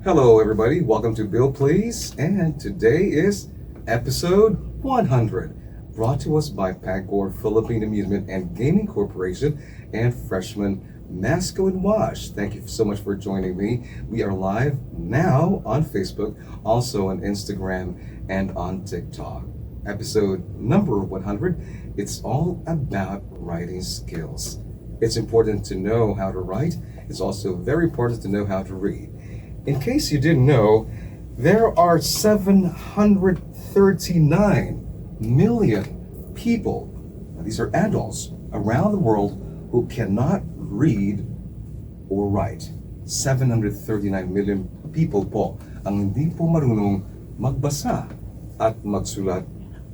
Hello, everybody. Welcome to Bill Please, and today is episode 100, brought to us by Pagcor Philippine Amusement and Gaming Corporation and Freshman Masco and Wash. Thank you so much for joining me. We are live now on Facebook, also on Instagram, and on TikTok. Episode number 100, it's all about writing skills. It's important to know how to write. It's also very important to know how to read. In case you didn't know, there are 739 million people, these are adults, around the world who cannot read or write. 739 million people po ang hindi po marunong magbasa at magsulat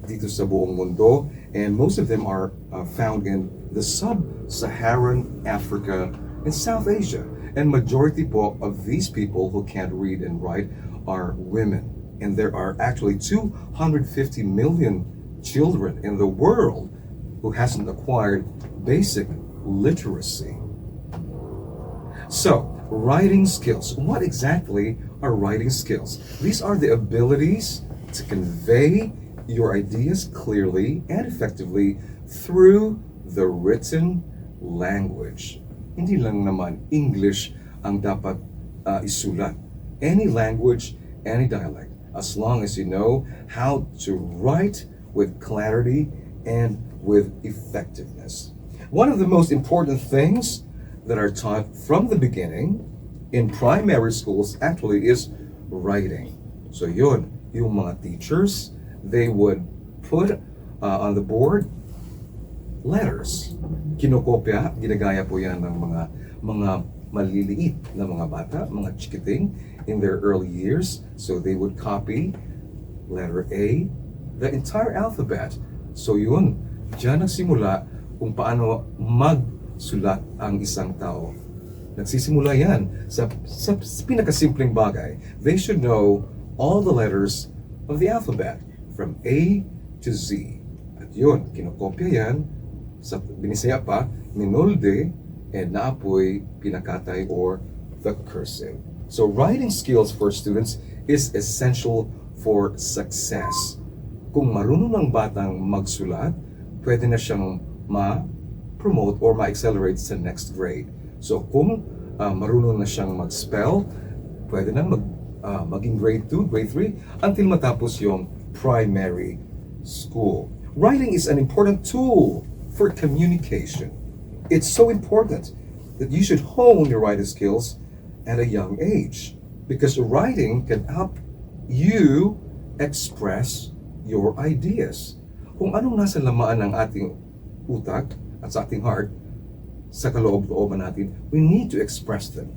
dito sa buong mundo, and most of them are found in the sub-Saharan Africa and South Asia. And majority po of these people who can't read and write are women. And there are actually 250 million children in the world who hasn't acquired basic literacy. So, writing skills. What exactly are writing skills? These are the abilities to convey your ideas clearly and effectively through the written language. Hindi lang naman English ang dapat isulat. Any language, any dialect, as long as you know how to write with clarity and with effectiveness. One of the most important things that are taught from the beginning in primary schools actually is writing. So yun, yung mga teachers, they would put on the board letters. Kinokopya, ginagaya po yan ng mga maliliit na mga bata, mga chikiting in their early years. So they would copy letter A, the entire alphabet. So yun, dyan nagsimula kung paano magsulat ang isang tao. Nagsisimula yan sa pinakasimpleng bagay. They should know all the letters of the alphabet from A to Z. At yun, kinokopya yan, sa binisaya pa, minolde, and naapoy pinakatay or the cursive. So writing skills for students is essential for success. Kung marunong ng batang magsulat, pwede na siyang ma-promote or ma-accelerate sa next grade. So kung marunong na siyang mag-spell, pwede na maging grade 2, grade 3, until matapos yung primary school. Writing is an important tool for communication. It's so important that you should hone your writing skills at a young age, because writing can help you express your ideas. Kung anong nasa lamaan ng ating utak at sa ating heart, sa kaloob-looban natin, we need to express them.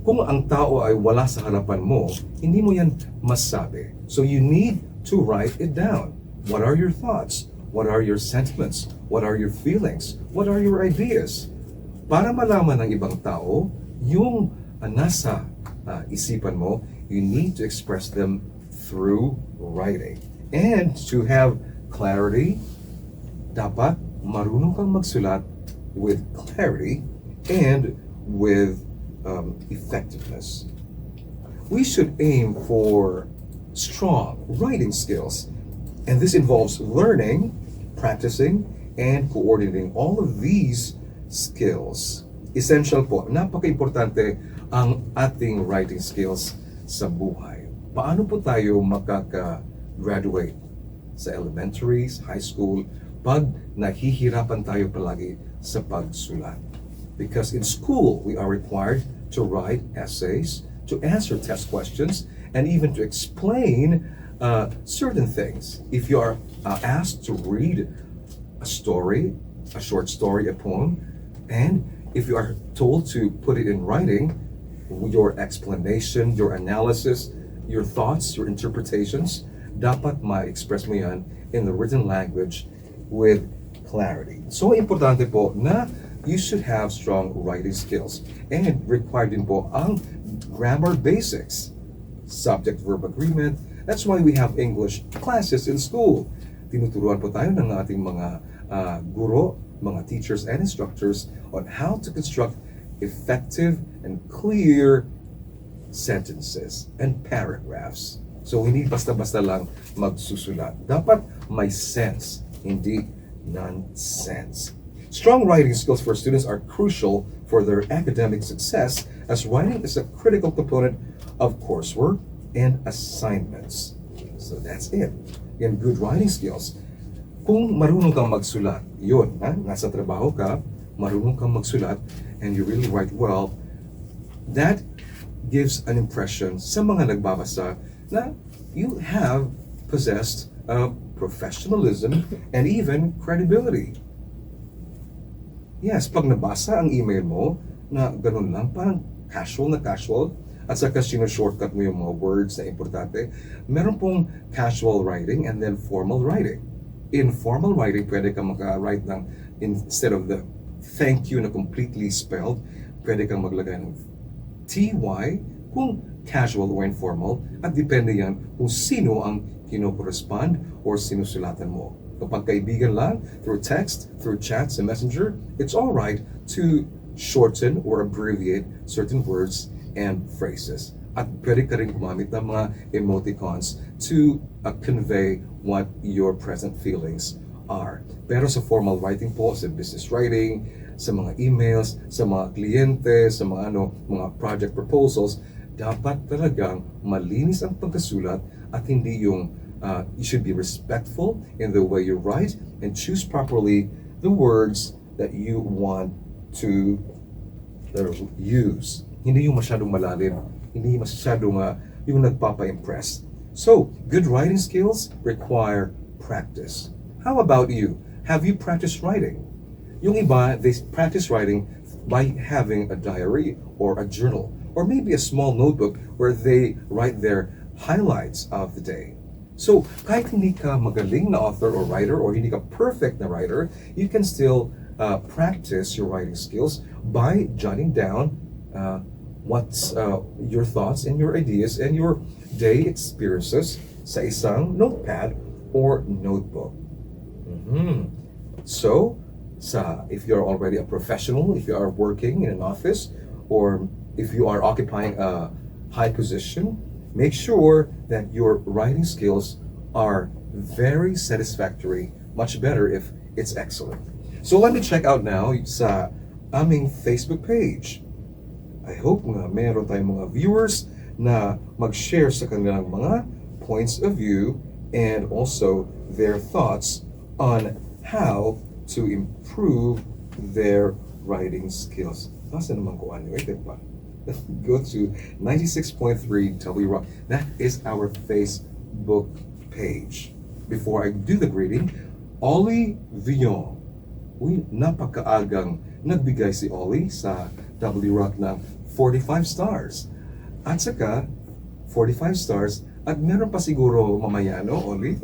Kung ang tao ay wala sa harapan mo, hindi mo yan masabi. So you need to write it down. What are your thoughts? What are your sentiments? What are your feelings? What are your ideas? Para malaman ng ibang tao yung nasa isipan mo, you need to express them through writing. And to have clarity, dapat marunong kang magsulat with clarity and with effectiveness. We should aim for strong writing skills, and this involves learning, practicing, and coordinating all of these skills. Essential po, napaka-importante ang ating writing skills sa buhay. Paano po tayo makaka-graduate sa elementaries, high school, pag nahihirapan tayo palagi sa pagsulat? Because in school, we are required to write essays, to answer test questions, and even to explain certain things. If you are asked to read a story, a short story, a poem, and if you are told to put it in writing, your explanation, your analysis, your thoughts, your interpretations, dapat ma-express mo yan in the written language with clarity. So importante po na you should have strong writing skills, and required din po ang grammar basics, subject-verb agreement. That's why we have English classes in school. Tinuturuan po tayo ng ating mga guro, mga teachers and instructors on how to construct effective and clear sentences and paragraphs. So hindi basta-basta lang magsusulat. Dapat may sense, hindi nonsense. Strong writing skills for students are crucial for their academic success, as writing is a critical component of coursework and assignments. So that's it. Yan, good writing skills. Kung marunong kang magsulat, yun, nasa trabaho ka, marunong kang magsulat, and you really write well, that gives an impression sa mga nagbabasa na you have possessed professionalism and even credibility. Yes, pag nabasa ang email mo na ganun lang, parang casual na casual, at saka shortcut mo yung mga words na importante, meron pong casual writing and then formal writing. In formal writing, pwede ka maka-write ng, instead of the thank you na completely spelled, pwede kang maglagay ng TY kung casual or informal, at depende yan kung sino ang kino-correspond or sinusulatan mo. Kapag kaibigan lang, through text, through chats and messenger, it's all right to shorten or abbreviate certain words and phrases. At pwede ka rin gumamit ng mga emoticons to convey what your present feelings are. Pero sa formal writing po, sa business writing, sa mga emails, sa mga kliyente, sa mga mga project proposals, dapat talagang malinis ang pagkasulat at hindi yung you should be respectful in the way you write and choose properly the words that you want to use. Hindi yung masyadong malalim, hindi masyadong yung nagpapa-impress. So, good writing skills require practice. How about you? Have you practiced writing? Yung iba, they practice writing by having a diary or a journal or maybe a small notebook where they write their highlights of the day. So, kahit hindi ka magaling na author or writer or hindi ka perfect na writer, you can still practice your writing skills by jotting down what's your thoughts and your ideas and your day experiences sa isang notepad or notebook. So, if you're already a professional, if you are working in an office, or if you are occupying a high position, make sure that your writing skills are very satisfactory, much better if it's excellent. So let me check out now sa aming Facebook page. I hope na meron tayong mga viewers na mag-share sa kanilang mga points of view and also their thoughts on how to improve their writing skills. Nasa naman ko ano, wait pa. Go to 96.3 W Rock. That is our Facebook page. Before I do the greeting, Ollie Villon. Uy, napakaagang nagbigay si Ollie sa W Rock ng 45 stars. At saka, 45 stars, at meron pa siguro mamaya, no, Ollie?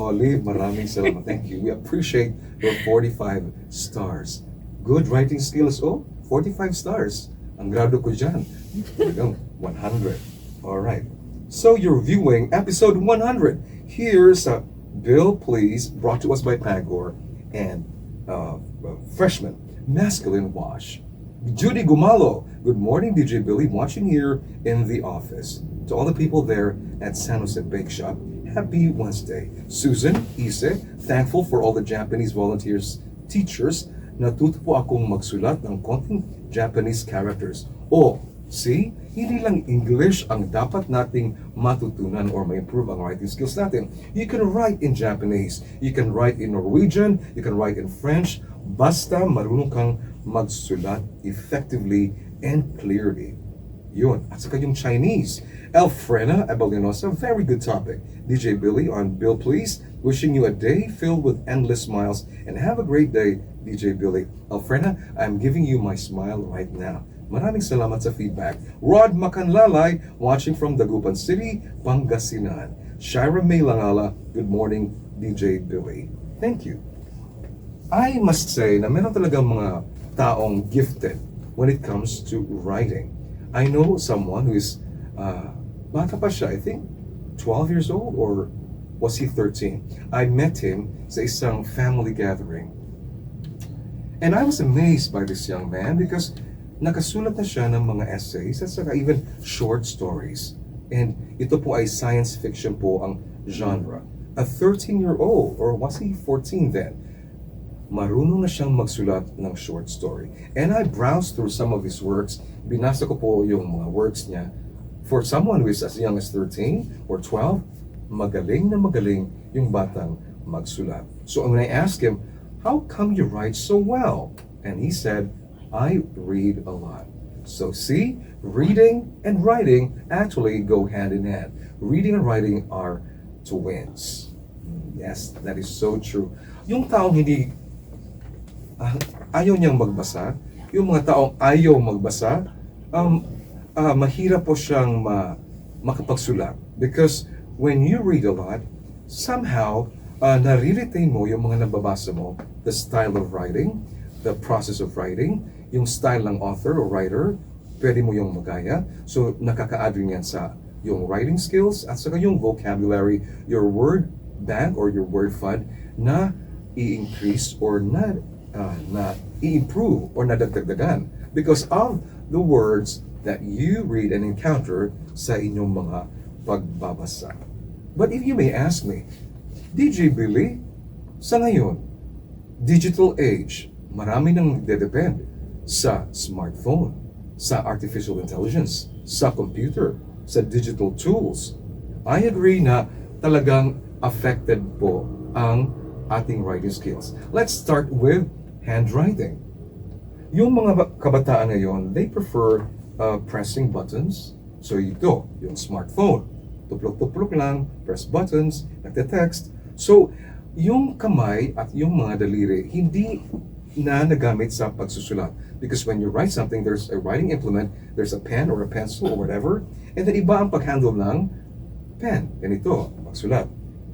Ollie, maraming salamat. Thank you. We appreciate your 45 stars. Good writing skills, 45 stars. Ang grado ko dyan, 100. Alright. So you're viewing episode 100 here sa Bill Please, brought to us by Pagor and Freshman Masculine Wash. Judy Gumalo, good morning DJ Billy, watching here in the office. To all the people there at San Jose Bake Shop, happy Wednesday. Susan Ise, thankful for all the Japanese volunteers, teachers. Natuto po akong magsulat ng konting Japanese characters. See, hindi lang English ang dapat nating matutunan or ma-improve ang writing skills natin. You can write in Japanese, you can write in Norwegian, you can write in French, basta marunong kang magsulat effectively and clearly. Yun. At saka yung Chinese. Elfrena Abelinosa, very good topic. DJ Billy on Bill Please, wishing you a day filled with endless smiles and have a great day, DJ Billy. Elfrena, I'm giving you my smile right now. Maraming salamat sa feedback. Rod Macanlalay, watching from Dagupan City, Pangasinan. Shira May Langala, good morning, DJ Billy. Thank you. I must say na meron talagang mga taong gifted when it comes to writing. I know someone who is, bata pa siya, I think 12 years old, or was he 13? I met him sa isang family gathering. And I was amazed by this young man because nakasulat na siya ng mga essays at saka even short stories. And ito po ay science fiction po ang genre. A 13-year-old, or was he 14 then, marunong na siyang magsulat ng short story. And I browsed through some of his works. Binasa ko po yung mga works niya. For someone who is as young as 13 or 12, magaling na magaling yung batang magsulat. So when I asked him, how come you write so well? And he said, I read a lot. So see, reading and writing actually go hand in hand. Reading and writing are twins. Yes, that is so true. Yung taong hindi ayaw niyang magbasa, yung mga taong ayaw magbasa, mahirap po siyang makapagsulat. Because when you read a lot, somehow, nare-retain mo yung mga nababasa mo, the style of writing, the process of writing, yung style ng author or writer, pwede mo yung magaya. So, nakaka-add rin yan sa yung writing skills at saka yung vocabulary, your word bank or your word fund na i-increase or na i-improve or nadagdagan because of the words that you read and encounter sa inyong mga pagbabasa. But if you may ask me, DJ Billy, sa ngayon, digital age, marami nang dedepend sa smartphone, sa artificial intelligence, sa computer, sa digital tools. I agree na talagang affected po ang ating writing skills. Let's start with handwriting. Yung mga kabataan ngayon, they prefer pressing buttons. So ito, yung smartphone. Tuplok-tuplok lang, press buttons, nagte-text. So, yung kamay at yung mga daliri, hindi na nagamit sa pagsusulat. Because when you write something, there's a writing implement, there's a pen or a pencil or whatever, and then iba ang pag-handle ng pen. Ganito, magsulat.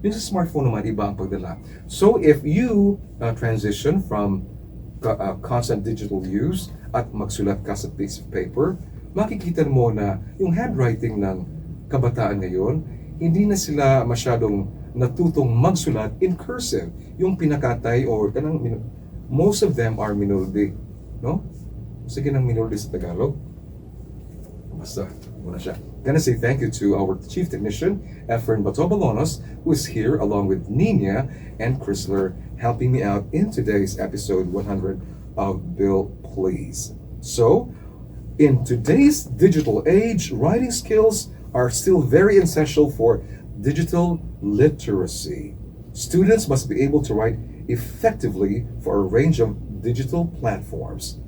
Yung sa smartphone naman, iba ang pagdala. So, if you transition from constant digital use at magsulat ka sa piece of paper, makikita mo na yung handwriting ng kabataan ngayon, hindi na sila masyadong natutong magsulat in cursive. Yung pinakatay or kanang most of them are minolde. No? Sige ng minolde sa Tagalog. Basta, muna siya. Gonna say thank you to our chief technician, Efren Batobalonos, who is here along with Nina and Chrysler, helping me out in today's episode 100 of Bill Please. So, in today's digital age, writing skills are still very essential for digital literacy. Students must be able to write effectively for a range of digital platforms.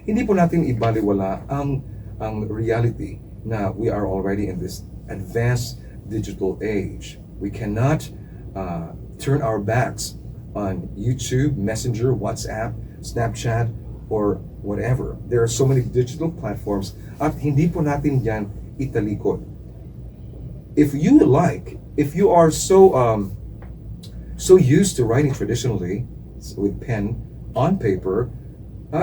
Hindi po natin ibaliwala ang reality na we are already in this advanced digital age. We cannot turn our backs on YouTube, Messenger, WhatsApp, Snapchat, or whatever. There are so many digital platforms at hindi po natin yan italikod. If you are so used to writing traditionally with pen on paper,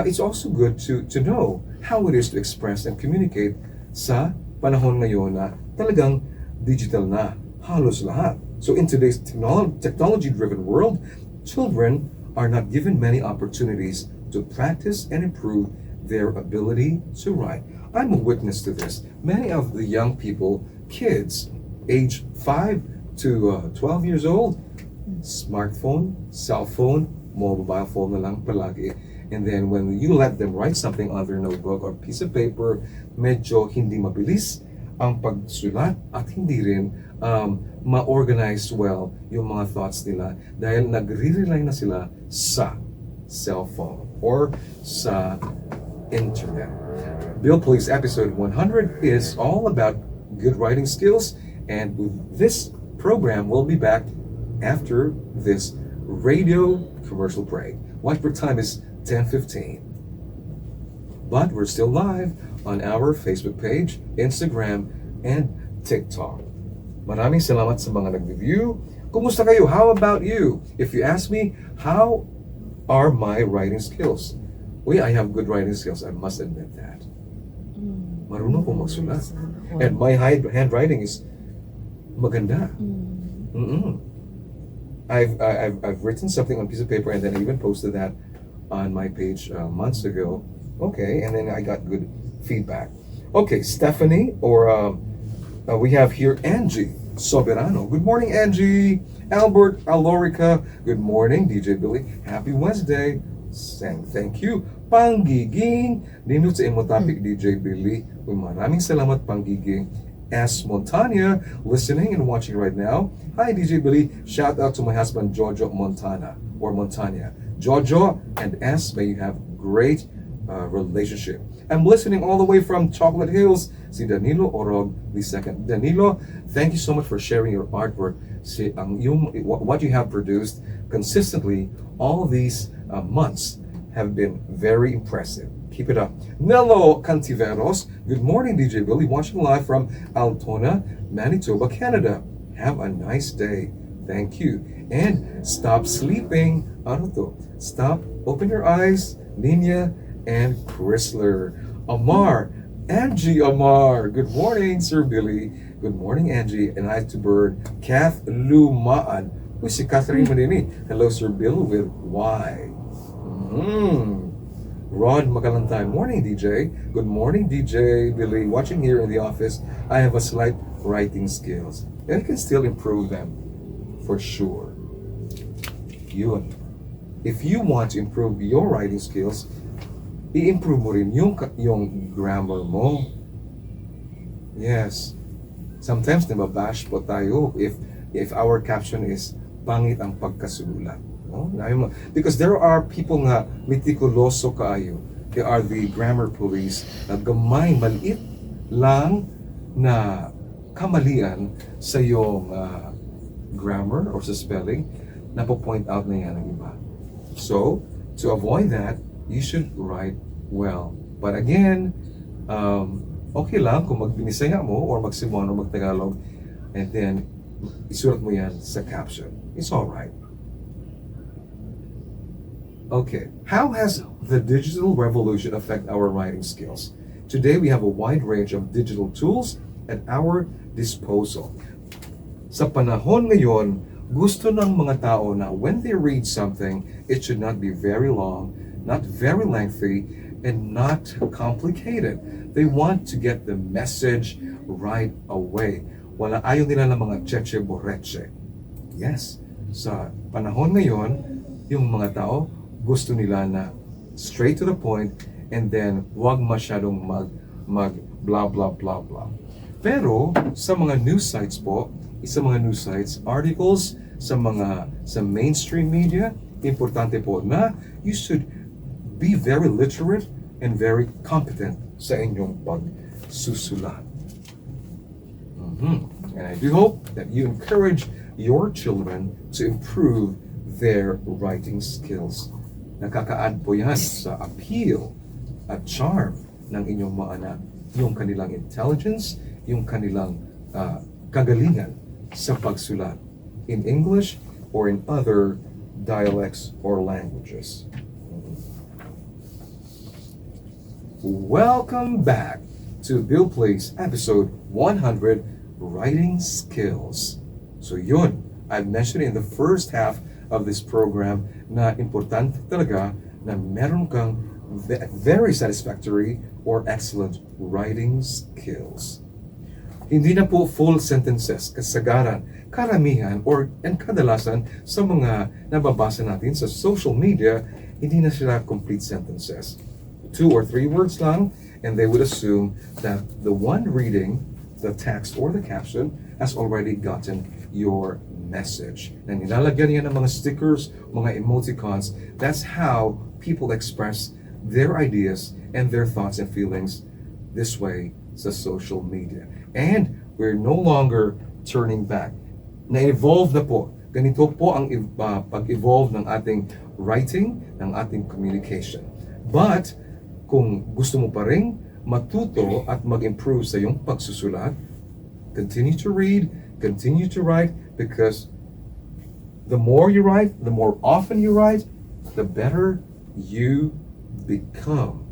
it's also good to know how it is to express and communicate sa panahon ngayon na talagang digital na halos lahat. So in today's technology-driven world, children are not given many opportunities to practice and improve their ability to write. I'm a witness to this. Many of the young people, kids, age 5 to 12 years old, smartphone, cell phone, mobile phone na lang palagi. And then when you let them write something on their notebook or piece of paper, medyo hindi mabilis ang pagsulat at hindi rin ma-organize well yung mga thoughts nila dahil nagre-rely na sila sa cellphone or sa internet. Bill Please episode 100 is all about good writing skills, and this program will be back after this radio commercial break. Whitebreak time is 10:15. But we're still live on our Facebook page, Instagram, and TikTok. Maraming salamat sa mga nag-review. Kumusta kayo? How about you? If you ask me, how are my writing skills? Uy, I have good writing skills. I must admit that. Marunong ko magsulat. And my handwriting is maganda. I've written something on a piece of paper and then I even posted that on my page months ago. Okay, and then I got good feedback. Okay, Stephanie, or we have here Angie Soberano. Good morning, Angie. Albert Alorica. Good morning, DJ Billy. Happy Wednesday. Saying thank you. Panggiging. Nindot sa imo topic, DJ Billy. Uy, maraming salamat, Panggiging. S. Montana, listening and watching right now. Hi, DJ Billy. Shout out to my husband, Jojo Montana, or Montana. Jojo and S, may you have great relationship. I'm listening all the way from Chocolate Hills. Si Danilo Orog II. Danilo, thank you so much for sharing your artwork. Si, what you have produced consistently all these months have been very impressive. Keep it up. Nello Cantiveros, good morning, DJ Billy. Watching live from Altona, Manitoba, Canada. Have a nice day. Thank you. And stop sleeping. Ano to? Stop. Open your eyes. Nina and Chrysler. Amar. Angie Amar. Good morning, Sir Billy. Good morning, Angie. And I to Bird. Kath Lumaan. Uy, si Catherine Manini. Hello, Sir Bill with Y. Rod Magalantay. Morning, DJ. Good morning, DJ Billy. Watching here in the office, I have a slight writing skills. And I can still improve them. For sure. Yun. If you want to improve your writing skills, i-improve mo rin yung grammar mo. Yes. Sometimes nababash po tayo if our caption is pangit ang pagkasulat. No? Because there are people nga meticuloso kaayo. They are the grammar police na gamay, maliit lang na kamalian sa yung grammar or sa spelling, napo-point out na yan ng iba. So, to avoid that, you should write well. But again, okay lang kung magbinisaya mo or mag-Cebuano or mag-Tagalog and then isulat mo yan sa caption. It's alright. Okay, how has the digital revolution affect our writing skills? Today we have a wide range of digital tools at our disposal. Sa panahon ngayon, gusto ng mga tao na when they read something, it should not be very long, not very lengthy, and not complicated. They want to get the message right away. Wala ayaw nila ng mga cheche boreche. Yes, sa panahon ngayon, yung mga tao, gusto nila na straight to the point and then wag masyadong mag blah blah blah blah. Pero sa mga news sites po, sa mga news sites, articles sa mainstream media, importante po na you should be very literate and very competent sa inyong pagsusulat. And I do hope that you encourage your children to improve their writing skills. Nakaka-add po yan sa appeal at charm ng inyong mga anak, yung kanilang intelligence, yung kanilang kagalingan sa pagsulat in English or in other dialects or languages. Welcome back to Bill Plays episode 100, Writing Skills. So yun, I've mentioned in the first half of this program na importante talaga na meron kang very satisfactory or excellent writing skills. Hindi na po full sentences, kasagaran, karamihan, and kadalasan sa mga nababasa natin sa social media, hindi na sila complete sentences. 2 or 3 words lang, and they would assume that the one reading the text or the caption has already gotten your message. Na nilalagyan niya ng mga stickers, mga emoticons. That's how people express their ideas and their thoughts and feelings this way sa social media. And we're no longer turning back. Na-evolve na po. Ganito po ang pag-evolve ng ating writing, ng ating communication. But kung gusto mo pa rin matuto at mag-improve sa iyong pagsusulat, continue to read, continue to write, because the more you write, the more often you write, the better you become.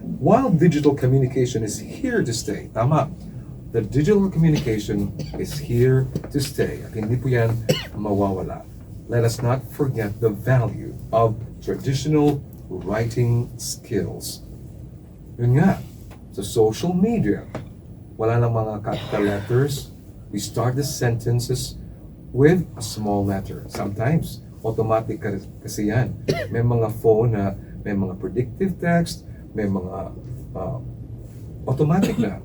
While digital communication is here to stay, tama, the digital communication is here to stay. At hindi po yan mawawala. Let us not forget the value of traditional writing skills. Yun nga, sa social media, wala nang mga capital letters. We start the sentences with a small letter. Sometimes, automatic kasi yan. May mga phone na may mga predictive text, may mga automatic na.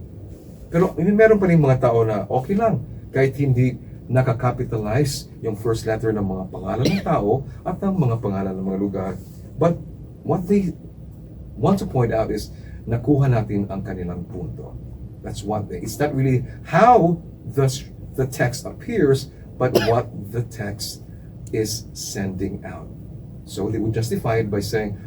Pero meron pa rin mga tao na okay lang, kahit hindi nakakapitalize yung first letter ng mga pangalan ng tao at ng mga pangalan ng mga lugar. But what they want to point out is, nakuha natin ang kanilang punto. That's one thing. It's not really how the text appears, but what the text is sending out. So they would justify it by saying,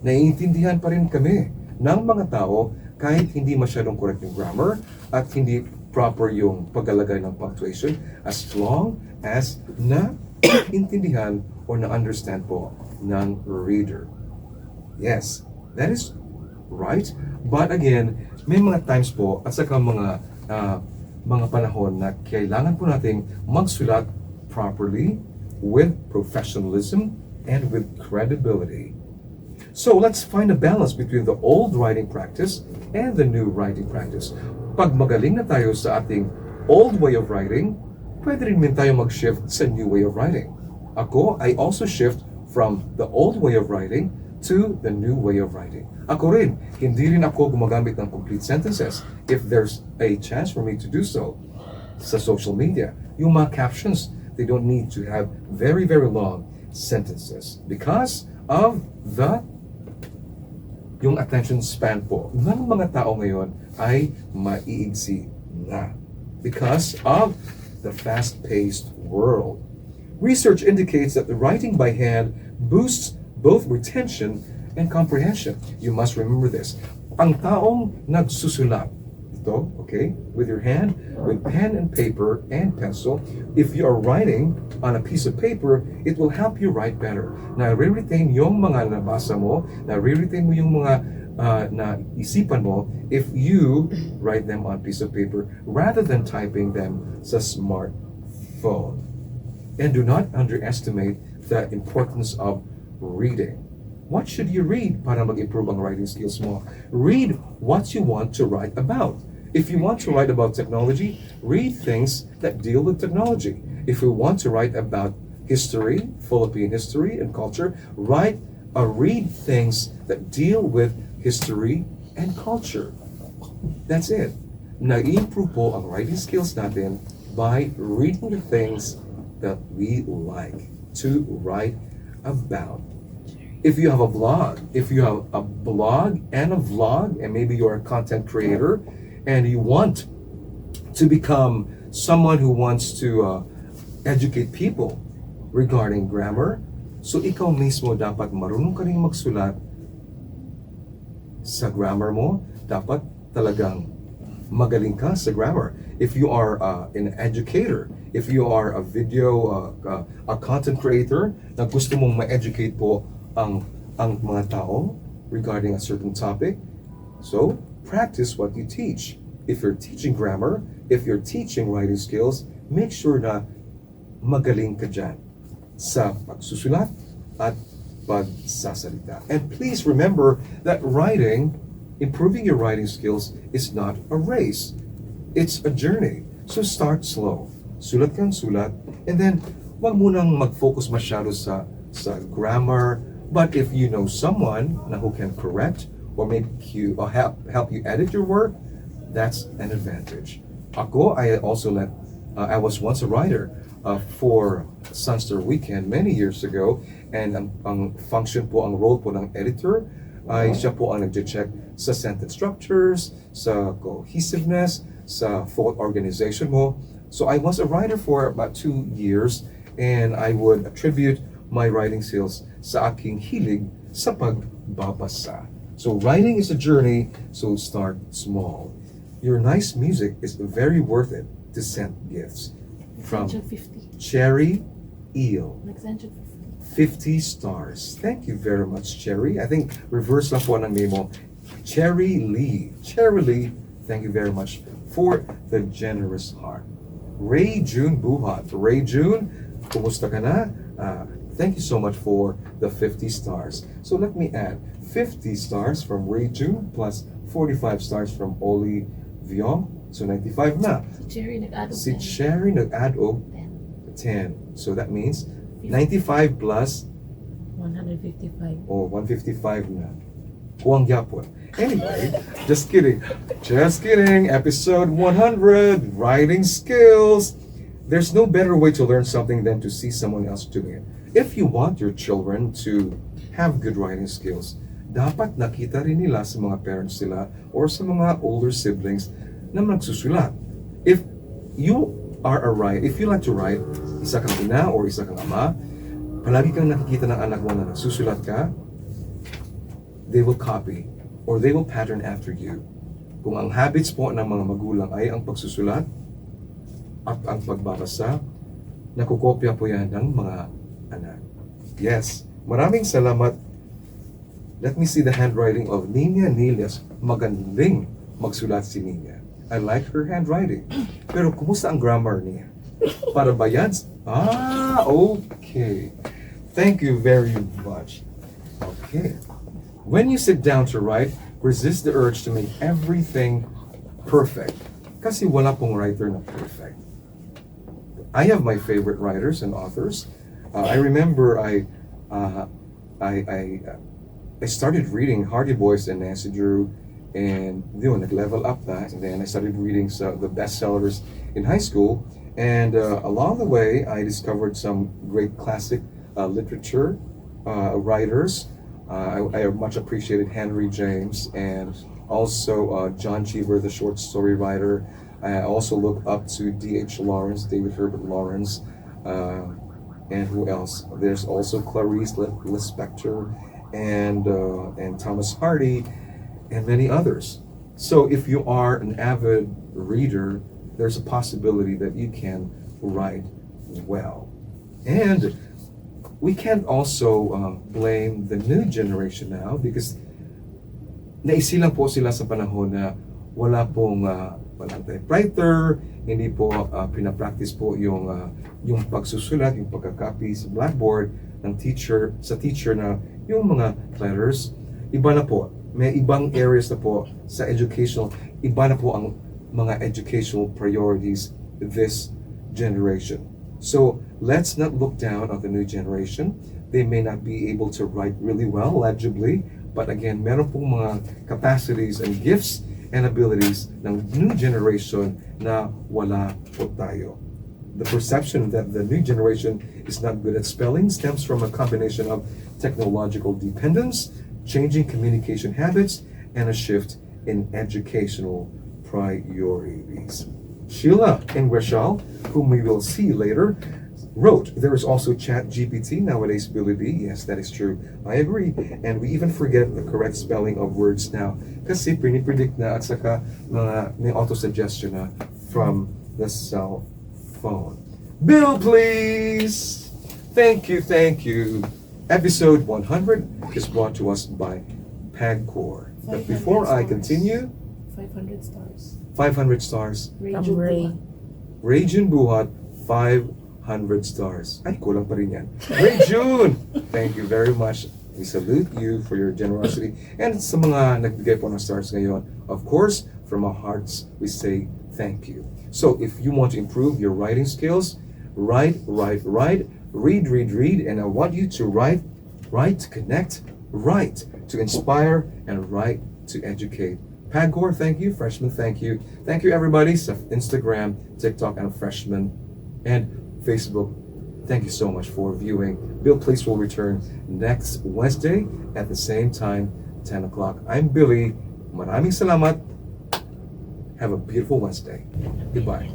naiintindihan pa rin kami ng mga tao kahit hindi masyadong correct yung grammar at hindi proper yung paglalagay ng punctuation, as long as na-intindihan or na-understand po ng reader. Yes, that is right. But again, may mga times po at saka mga panahon na kailangan po nating magsulat properly with professionalism and with credibility. So let's find a balance between the old writing practice and the new writing practice. Pag magaling na tayo sa ating old way of writing, pwede rin tayo mag-shift sa new way of writing. I also shift from the old way of writing to the new way of writing. Ako rin, hindi rin ako gumagamit ng complete sentences if there's a chance for me to do so sa social media. Yung mga captions, they don't need to have very, very long sentences because of yung attention span po ng mga tao ngayon ay maiigsi na because of the fast-paced world. Research indicates that the writing by hand boosts both retention and comprehension. You must remember this. Ang taong nagsusulat, with your hand, with pen and paper and pencil, if you are writing on a piece of paper, it will help you write better. Na-retain yung mga nabasa mo, na-retain mo yung mga naisipan mo if you write them on a piece of paper rather than typing them sa smartphone. And do not underestimate the importance of reading. What should you read para mag-improve ang writing skills mo? Read what you want to write about. If you want to write about technology, read things that deal with technology. If you want to write about history, Philippine history and culture, read things that deal with history and culture. That's it. Nag-improve po ang writing skills natin by reading the things that we like to write about. If you have a blog and a vlog, and maybe you're a content creator, and you want to become someone who wants to educate people regarding grammar, so ikaw mismo dapat marunong ka rin magsulat sa grammar mo. Dapat talagang magaling ka sa grammar. If you are an educator, if you are a a content creator na gusto mong ma-educate po ang mga tao regarding a certain topic, so practice what you teach. If you're teaching grammar, if you're teaching writing skills, make sure na magaling ka dyan sa pagsusulat at pagsasalita. And please remember that improving your writing skills is not a race. It's a journey. So start slow. Sulat kang sulat, and then wag munang mag-focus masyado sa grammar. But if you know someone who can correct or help you edit your work, that's an advantage. I was once a writer for Sunster Weekend many years ago, and ang role po ng editor ay siya po ang nag-check sa sentence structures, sa cohesiveness, sa thought organization mo. So I was a writer for about 2 years, and I would attribute my writing skills sa aking hilig sa pagbabasa. So writing is a journey, so start small. Your nice music is very worth it to send gifts. From Cherry Eel. 50 stars. Thank you very much, Cherry. I think reverse lang po ng name mo. Cherry Lee. Cherry Lee, thank you very much for the generous heart. Ray June Buhat. Ray June, kumusta ka na? thank you so much for the 50 stars. So let me add 50 stars from Ray June plus 45 stars from Oli Viong. So 95 na. Si Cherry nag-add og Si 10. Cherry nag-add og 10. 10. So that means 95 plus 155. 155 na. Kuwang yapon. Anyway, just kidding. Just kidding. Episode 100, writing skills. There's no better way to learn something than to see someone else doing it. If you want your children to have good writing skills, dapat nakita rin nila sa mga parents nila or sa mga older siblings na nagsusulat. If you if you like to write, isa kang ina or isa kang ama, palagi kang nakikita ng anak mo na nagsusulat ka, they will copy or they will pattern after you. Kung ang habits po ng mga magulang ay ang pagsusulat at ang pagbabasa, nakukopya po yan ng mga anak. Yes, maraming salamat. Let me see the handwriting of Nina Nilias. Magaling magsulat si Nina. I like her handwriting. Pero kumusta ang grammar niya? Para ba yan? Okay. Thank you very much. Okay. When you sit down to write, resist the urge to make everything perfect. Kasi wala pong writer na perfect. I have my favorite writers and authors. I remember I started reading Hardy Boys and Nancy Drew, and nag-level up that, and then I started reading the bestsellers in high school, and along the way I discovered some great classic literature writers. I much appreciated Henry James and also John Cheever, the short story writer. I also look up to D.H. Lawrence, David Herbert Lawrence, and who else? There's also Clarice Lispector and Thomas Hardy, and many others. So if you are an avid reader, there's a possibility that you can write well. And we can't also blame the new generation now because naisilang po sila sa panahon na walang typewriter, hindi po pinapractice po yung pagsusulat, yung pagkakopy sa blackboard ng teacher na yung mga letters. Iba na po, may ibang areas na po sa educational, iba na po ang mga educational priorities this generation. So let's not look down on the new generation. They may not be able to write really well, legibly, but again, meron pong mga capacities and gifts and abilities ng new generation na wala po tayo. The perception that the new generation is not good at spelling stems from a combination of technological dependence, changing communication habits, and a shift in educational priorities. Sheila Ingreshal, whom we will see later, wrote, there is also ChatGPT nowadays, Billy D. Yes, that is true. I agree. And we even forget the correct spelling of words now. Kasi predict na at saka may auto-suggestion na from the cell phone. Bill, please! Thank you, thank you. Episode 100 is brought to us by PAGCOR. But before I continue, 500 stars. 500 stars. Ray June Buhat, 500 stars. Ay, kulang pa rin yan. Ray June! Thank you very much. We salute you for your generosity. And sa mga nagbigay po ng stars ngayon, of course, from our hearts, we say thank you. So if you want to improve your writing skills, write, read, and I want you to write to connect, write to inspire, and write to educate. PAGCOR, thank you. Freshman, thank you. Thank you, everybody. So Instagram, TikTok, and Freshman, and Facebook. Thank you so much for viewing. Bill Please will return next Wednesday at the same time, 10 o'clock. I'm Billy. Maraming salamat. Have a beautiful Wednesday. Goodbye.